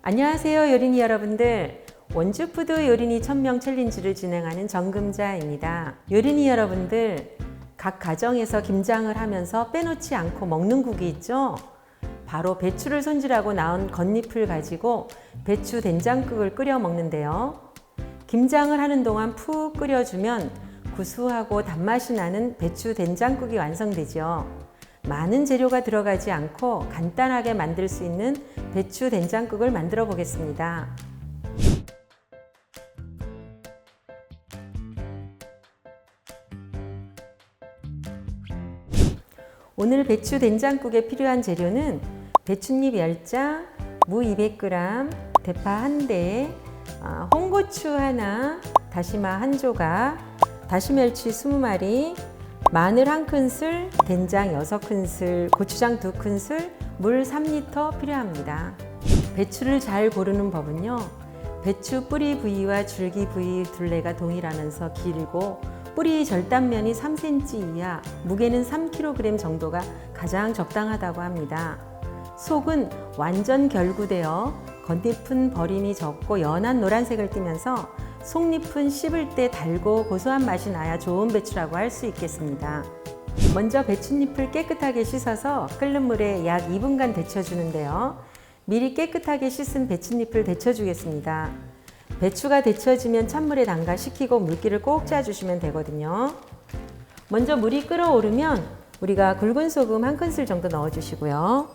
안녕하세요, 요리니 여러분들. 원주푸드 요리니 1000명 챌린지를 진행하는 정금자입니다. 요리니 여러분들, 각 가정에서 김장을 하면서 빼놓지 않고 먹는 국이 있죠? 바로 배추를 손질하고 나온 겉잎을 가지고 배추 된장국을 끓여 먹는데요. 김장을 하는 동안 푹 끓여주면 구수하고 단맛이 나는 배추 된장국이 완성되죠. 많은 재료가 들어가지 않고 간단하게 만들 수 있는 배추 된장국을 만들어 보겠습니다. 오늘 배추 된장국에 필요한 재료는 배춧잎 10장, 무 200g, 대파 1대, 홍고추 하나, 다시마 1조각, 다시멸치 20마리, 마늘 1큰술, 된장 6큰술, 고추장 2큰술, 물 3리터 필요합니다. 배추를 잘 고르는 법은요, 배추 뿌리 부위와 줄기 부위 둘레가 동일하면서 길고 뿌리 절단면이 3cm 이하, 무게는 3kg 정도가 가장 적당하다고 합니다. 속은 완전 결구되어 겉잎은 버림이 적고 연한 노란색을 띠면서 속잎은 씹을 때 달고 고소한 맛이 나야 좋은 배추라고 할 수 있겠습니다. 먼저 배춧잎을 깨끗하게 씻어서 끓는 물에 약 2분간 데쳐주는데요. 미리 깨끗하게 씻은 배춧잎을 데쳐주겠습니다. 배추가 데쳐지면 찬물에 담가 식히고 물기를 꼭 짜주시면 되거든요. 먼저 물이 끓어오르면 우리가 굵은 소금 1큰술 정도 넣어주시고요.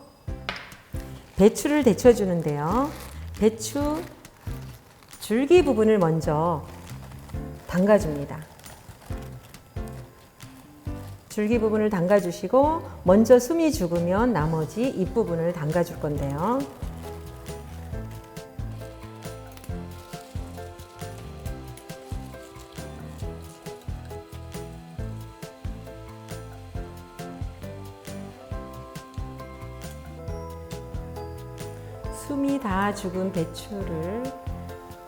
배추를 데쳐주는데요. 배추 줄기 부분을 먼저 담가줍니다. 줄기 부분을 담가주시고 먼저 숨이 죽으면 나머지 잎부분을 담가줄 건데요. 숨이 다 죽은 배추를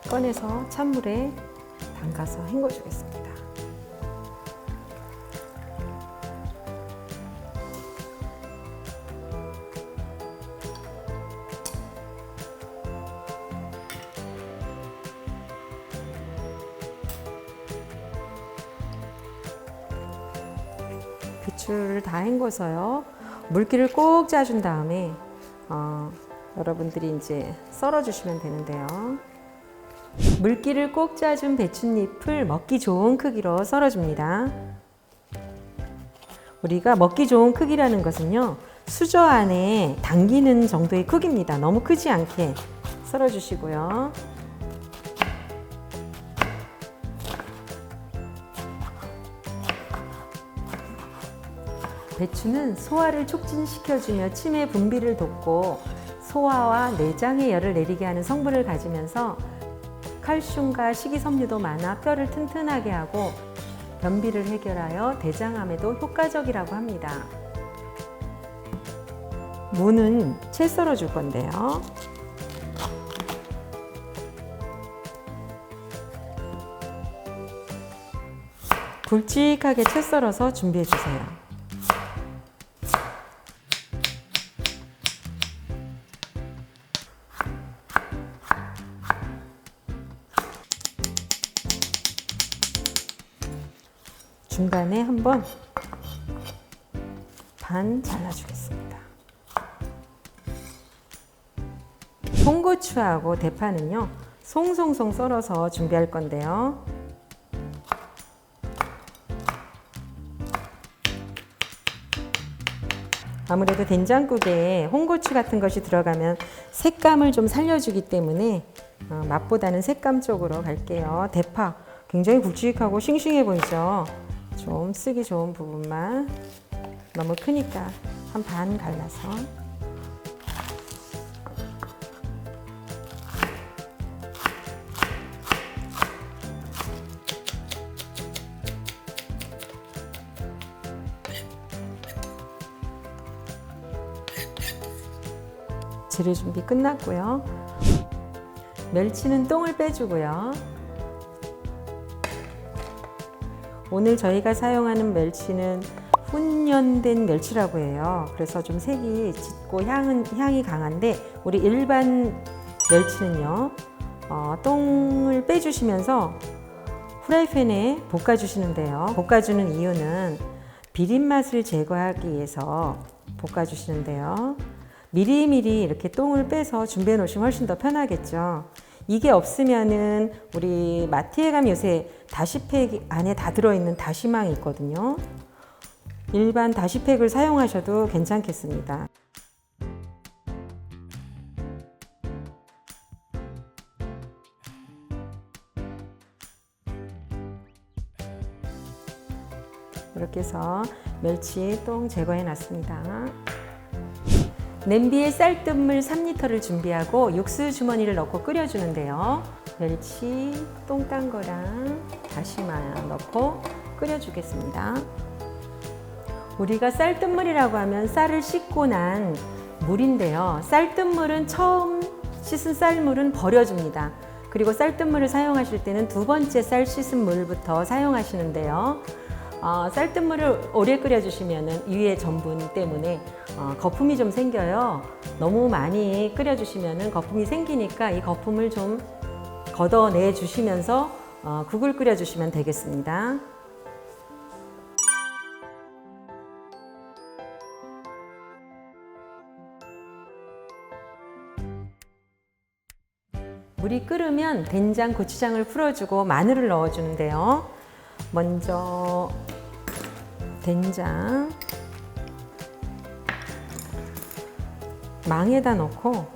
꺼내서 찬물에 담가서 헹궈주겠습니다. 배추를 다 헹궈서요. 물기를 꼭 짜준 다음에 여러분들이 이제 썰어주시면 되는데요. 물기를 꼭 짜준 배춧잎을 먹기 좋은 크기로 썰어줍니다. 우리가 먹기 좋은 크기라는 것은요, 수저 안에 당기는 정도의 크기입니다. 너무 크지 않게 썰어주시고요. 배추는 소화를 촉진시켜주며 치매 분비를 돕고 소화와 내장에 열을 내리게 하는 성분을 가지면서 칼슘과 식이섬유도 많아 뼈를 튼튼하게 하고 변비를 해결하여 대장암에도 효과적이라고 합니다. 무는 채 썰어 줄 건데요. 굵직하게 채 썰어서 준비해 주세요. 중간에 한번 반 잘라주겠습니다. 홍고추하고 대파는요, 송송송 썰어서 준비할 건데요. 아무래도 된장국에 홍고추 같은 것이 들어가면 색감을 좀 살려주기 때문에 맛보다는 색감 쪽으로 갈게요. 대파 굉장히 굵직하고 싱싱해 보이죠? 좀 쓰기 좋은 부분만, 너무 크니까 한 반 갈라서. 재료 준비 끝났고요. 멸치는 똥을 빼주고요. 오늘 저희가 사용하는 멸치는 훈연된 멸치라고 해요. 그래서 좀 색이 짙고 향이 강한데 우리 일반 멸치는요, 똥을 빼주시면서 후라이팬에 볶아주시는데요. 볶아주는 이유는 비린 맛을 제거하기 위해서 볶아주시는데요. 미리미리 이렇게 똥을 빼서 준비해 놓으시면 훨씬 더 편하겠죠. 이게 없으면은 우리 마트에 가면 요새 다시팩 안에 다 들어있는 다시망이 있거든요. 일반 다시팩을 사용하셔도 괜찮겠습니다. 이렇게 해서 멸치 똥 제거해 놨습니다. 냄비에 쌀뜨물 3리터를 준비하고 육수 주머니를 넣고 끓여주는데요. 멸치 똥 딴 거랑 다시마 넣고 끓여주겠습니다. 우리가 쌀뜨물이라고 하면 쌀을 씻고 난 물인데요. 쌀뜨물은 처음 씻은 쌀물은 버려줍니다. 그리고 쌀뜨물을 사용하실 때는 두 번째 쌀 씻은 물부터 사용하시는데요. 쌀뜨물을 오래 끓여주시면 위에 전분 때문에 거품이 좀 생겨요. 너무 많이 끓여주시면 거품이 생기니까 이 거품을 좀 걷어내 주시면서 국을 끓여주시면 되겠습니다. 물이 끓으면 된장, 고추장을 풀어주고 마늘을 넣어주는데요. 먼저 된장 망에다 넣고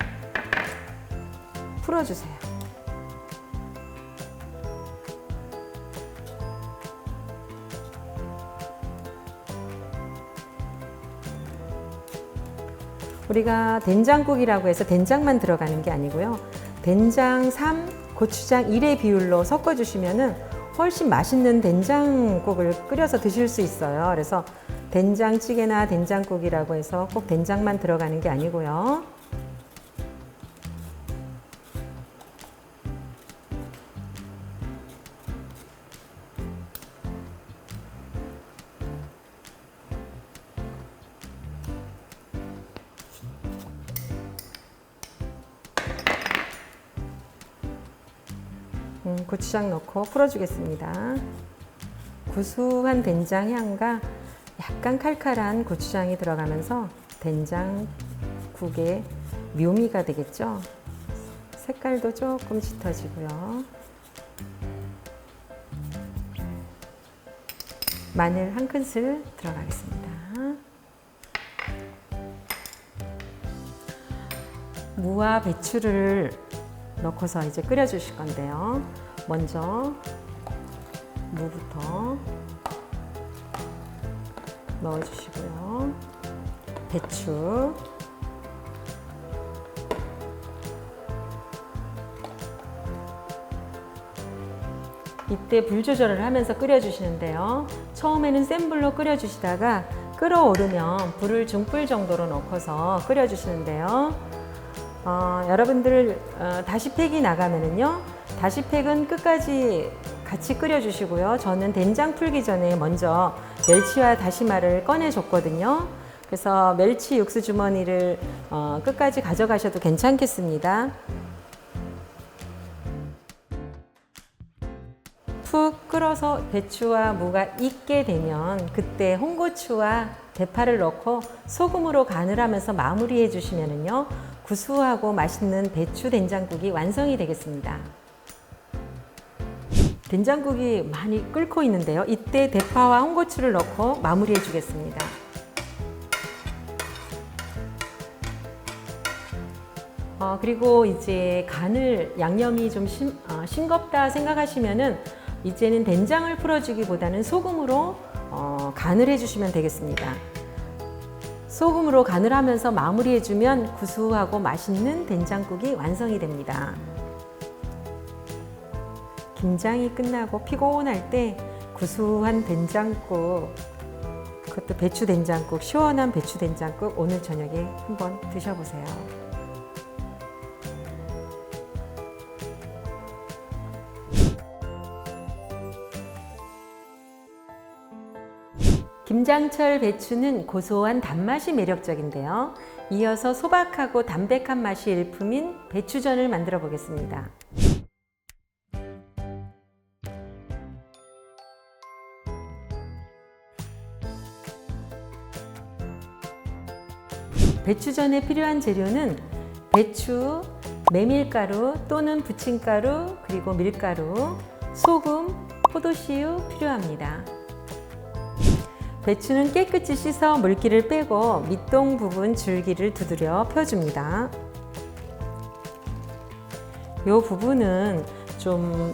풀어주세요. 우리가 된장국이라고 해서 된장만 들어가는 게 아니고요. 된장 3, 고추장 1의 비율로 섞어주시면은 훨씬 맛있는 된장국을 끓여서 드실 수 있어요. 그래서 된장찌개나 된장국이라고 해서 꼭 된장만 들어가는 게 아니고요. 고추장 넣고 풀어주겠습니다. 구수한 된장 향과 약간 칼칼한 고추장이 들어가면서 된장국의 묘미가 되겠죠. 색깔도 조금 짙어지고요. 마늘 한 큰술 들어가겠습니다. 무와 배추를 넣고서 이제 끓여주실 건데요. 먼저 무부터 넣어주시고요. 배추, 이때 불 조절을 하면서 끓여주시는데요. 처음에는 센 불로 끓여주시다가 끓어오르면 불을 중불 정도로 넣고서 끓여주시는데요. 여러분들 다시팩이 나가면은요, 다시팩은 끝까지 같이 끓여주시고요. 저는 된장 풀기 전에 먼저 멸치와 다시마를 꺼내줬거든요. 그래서 멸치 육수 주머니를 끝까지 가져가셔도 괜찮겠습니다. 푹 끓어서 배추와 무가 익게 되면 그때 홍고추와 대파를 넣고 소금으로 간을 하면서 마무리해 주시면은요, 구수하고 맛있는 배추 된장국이 완성이 되겠습니다. 된장국이 많이 끓고 있는데요. 이때 대파와 홍고추를 넣고 마무리해 주겠습니다. 그리고 이제 간을 양념이 좀 싱겁다 생각하시면은 이제는 된장을 풀어주기보다는 소금으로 간을 해주시면 되겠습니다. 소금으로 간을 하면서 마무리해주면 구수하고 맛있는 된장국이 완성이 됩니다. 김장이 끝나고 피곤할 때 구수한 된장국, 그것도 배추 된장국, 시원한 배추 된장국 오늘 저녁에 한번 드셔보세요. 김장철 배추는 고소한 단맛이 매력적인데요. 이어서 소박하고 담백한 맛이 일품인 배추전을 만들어 보겠습니다. 배추전에 필요한 재료는 배추, 메밀가루 또는 부침가루, 그리고 밀가루, 소금, 포도씨유 필요합니다. 배추는 깨끗이 씻어 물기를 빼고 밑동 부분 줄기를 두드려 펴줍니다. 이 부분은 좀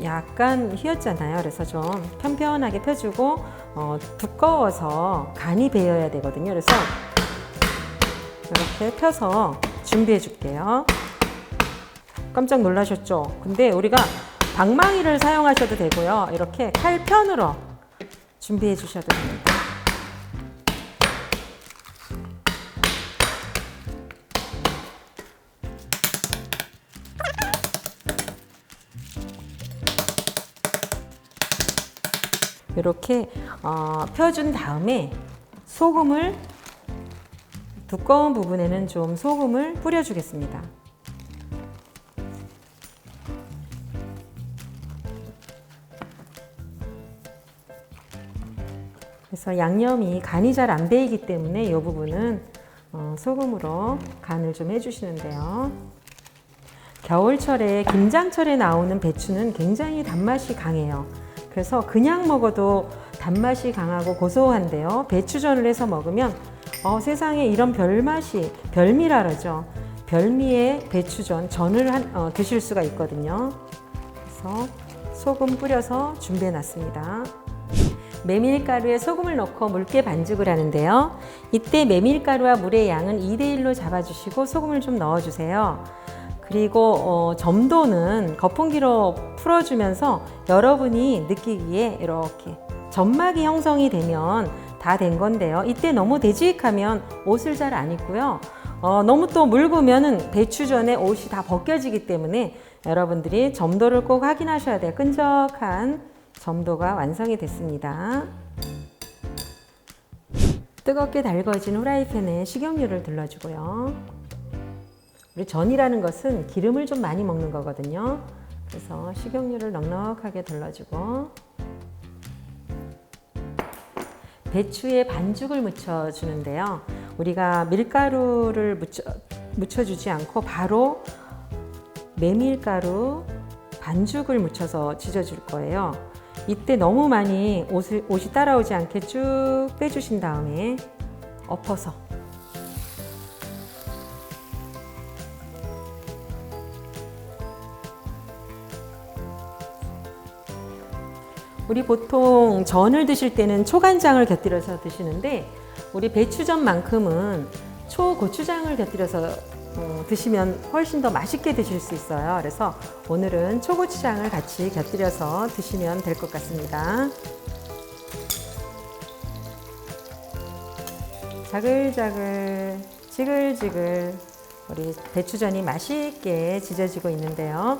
약간 휘었잖아요. 그래서 좀 편편하게 펴주고 두꺼워서 간이 배어야 되거든요. 그래서 이렇게 펴서 준비해 줄게요. 깜짝 놀라셨죠? 근데 우리가 방망이를 사용하셔도 되고요. 이렇게 칼편으로 준비해 주셔도 됩니다. 이렇게 펴준 다음에 소금을 두꺼운 부분에는 좀 소금을 뿌려주겠습니다. 그래서 양념이 간이 잘 안 배이기 때문에 이 부분은 소금으로 간을 좀 해주시는데요. 겨울철에 김장철에 나오는 배추는 굉장히 단맛이 강해요. 그래서 그냥 먹어도 단맛이 강하고 고소한데요. 배추전을 해서 먹으면 세상에 이런 별맛이, 별미라 그러죠. 별미의 배추전, 전을 드실 수가 있거든요. 그래서 소금 뿌려서 준비해 놨습니다. 메밀가루에 소금을 넣고 묽게 반죽을 하는데요. 이때 메밀가루와 물의 양은 2대1로 잡아주시고 소금을 좀 넣어주세요. 그리고 점도는 거품기로 풀어주면서 여러분이 느끼기에 이렇게 점막이 형성이 되면 다 된 건데요. 이때 너무 되직하면 옷을 잘 안 입고요. 너무 또 묽으면 배추전에 옷이 다 벗겨지기 때문에 여러분들이 점도를 꼭 확인하셔야 돼요. 끈적한 점도가 완성이 됐습니다. 뜨겁게 달궈진 후라이팬에 식용유를 둘러주고요. 우리 전이라는 것은 기름을 좀 많이 먹는 거거든요. 그래서 식용유를 넉넉하게 둘러주고 배추에 반죽을 묻혀주는데요. 우리가 밀가루를 묻혀주지 않고 바로 메밀가루 반죽을 묻혀서 지져줄 거예요. 이때 너무 많이 옷이 따라오지 않게 쭉 빼주신 다음에 엎어서 우리 보통 전을 드실 때는 초간장을 곁들여서 드시는데 우리 배추전만큼은 초고추장을 곁들여서 드시면 훨씬 더 맛있게 드실 수 있어요. 그래서 오늘은 초고추장을 같이 곁들여서 드시면 될 것 같습니다. 자글자글, 지글지글 우리 배추전이 맛있게 지져지고 있는데요.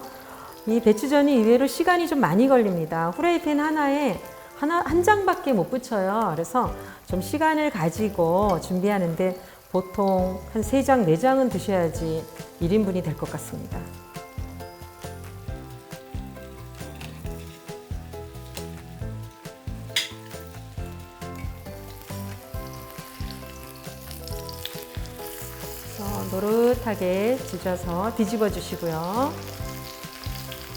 이 배추전이 의외로 시간이 좀 많이 걸립니다. 후라이팬 하나에 한 장밖에 못 붙여요. 그래서 좀 시간을 가지고 준비하는데 보통 한 3장, 4장은 드셔야지 1인분이 될 것 같습니다. 노릇하게 지져서 뒤집어 주시고요.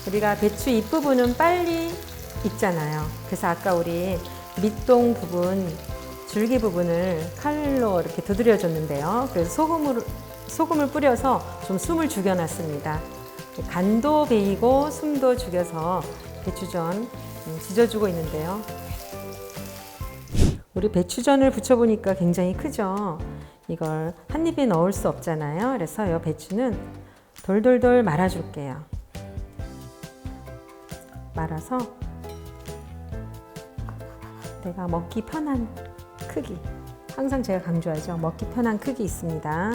우리가 배추 잎부분은 빨리 익잖아요. 그래서 아까 우리 밑동 부분, 줄기 부분을 칼로 이렇게 두드려 줬는데요. 그래서 소금을 뿌려서 좀 숨을 죽여놨습니다. 간도 배이고 숨도 죽여서 배추전 지져주고 있는데요. 우리 배추전을 부쳐보니까 굉장히 크죠. 이걸 한 입에 넣을 수 없잖아요. 그래서 이 배추는 돌돌돌 말아줄게요. 말아서 내가 먹기 편한 크기, 항상 제가 강조하죠. 먹기 편한 크기 있습니다.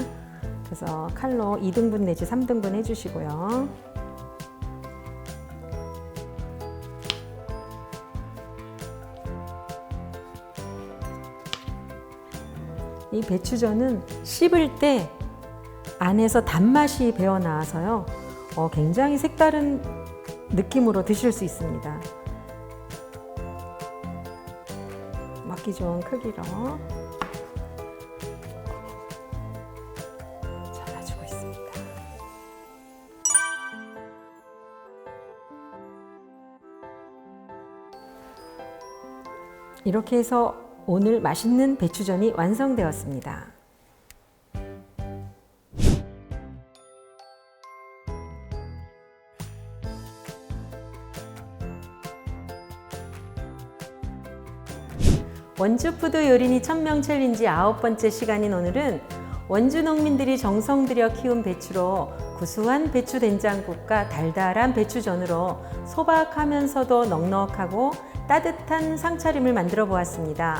그래서 칼로 2등분 내지 3등분 해주시고요. 이 배추전은 씹을 때 안에서 단맛이 배어 나와서요. 굉장히 색다른 느낌으로 드실 수 있습니다. 먹기 좋은 크기로 잘라주고 있습니다. 이렇게 해서 오늘 맛있는 배추전이 완성되었습니다. 원주푸드 요리니 1000명 챌린지 9번째 시간인 오늘은 원주 농민들이 정성 들여 키운 배추로 구수한 배추 된장국과 달달한 배추전으로 소박하면서도 넉넉하고 따뜻한 상차림을 만들어 보았습니다.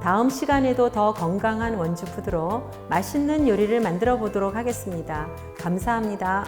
다음 시간에도 더 건강한 원주푸드로 맛있는 요리를 만들어 보도록 하겠습니다. 감사합니다.